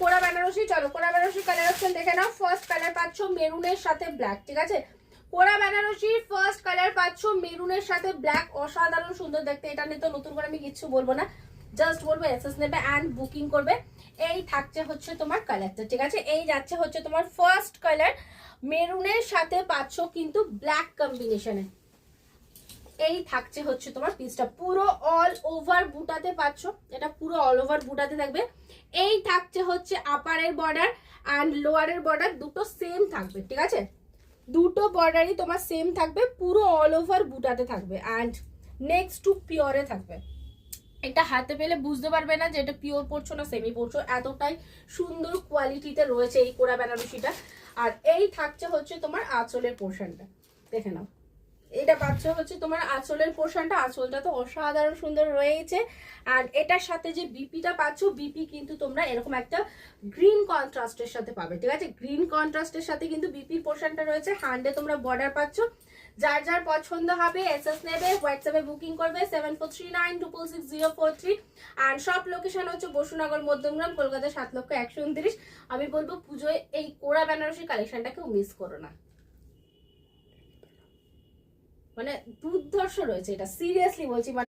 কোরা বেনারসি। চলো কোরা বেনারসি কালার অপশন দেখে নাও। ফার্স্ট কালার পাচ্ছ মেরুনের সাথে ব্ল্যাক, ঠিক আছে? কোরা বেনারসি ফার্স্ট কালার পাচ্ছ মেরুনের সাথে ব্ল্যাক, অসাধারণ সুন্দর দেখতে। এটা নিয়ে তো নতুন করে আমি কিচ্ছু বলবো না, জাস্ট বলবো এসএস নেবে অ্যান্ড বুকিং করবে। এই থাকছে হচ্ছে তোমার কালারটা, ঠিক আছে? এই যাচ্ছে হচ্ছে তোমার ফার্স্ট কালার মেরুনের সাথে পাচ্ছ কিন্তু ব্ল্যাক কম্বিনেশনে। এই থাকছে হচ্ছে তোমার পিসটা, পুরো অল ওভার বুটাতে পাচ্ছ, এটা পুরো অল ওভার বুটাতে থাকবে। এই থাকছে হচ্ছে আপারের বর্ডার অ্যান্ড লোয়ারের বর্ডার, দুটো সেম থাকবে, ঠিক আছে? দুটো বর্ডারই তোমার সেম থাকবে, পুরো অল ওভার বুটাতে থাকবে অ্যান্ড নেক্সট টু পিওরে থাকবে। এটা হাতে পেলে বুঝতে পারবে না যে এটা পিওর পড়ছো না সেমি পড়ছো, এতটাই সুন্দর কোয়ালিটিতে রয়েছে এই কোরা বেনারসিটা। আর এই থাকছে হচ্ছে তোমার আঁচলের পোর্শনটা, দেখে নাও। এটা পাচ্ছ হচ্ছে তোমার আঁচলের পোর্শনটা, আঁচলটা তো অসাধারণ সুন্দর রয়েছে। আর এটার সাথে যে বিপিটা পাচ্ছ, বিপি কিন্তু তোমরা এরকম একটা গ্রিন কন্ট্রাস্টের সাথে পাবে, ঠিক আছে? গ্রিন কন্ট্রাস্টের সাথে কিন্তু বিপির পোর্শনটা রয়েছে। হ্যান্ডে তোমরা বর্ডার পাচ্ছ। যার যার পছন্দ হবে এসএস নেবে, হোয়াটসঅ্যাপে বুকিং করবে 7439666043। আর সব লোকেশন হচ্ছে বসুনগর, মধ্যমগ্রাম, কলকাতা 7,01,29। আমি বলবো পুজোয় এই কোরা বেনারসি কালেকশনটা কেউ মিস করো না, মানে দুর্ধর্ষ রয়েছে এটা, সিরিয়াসলি বলছি।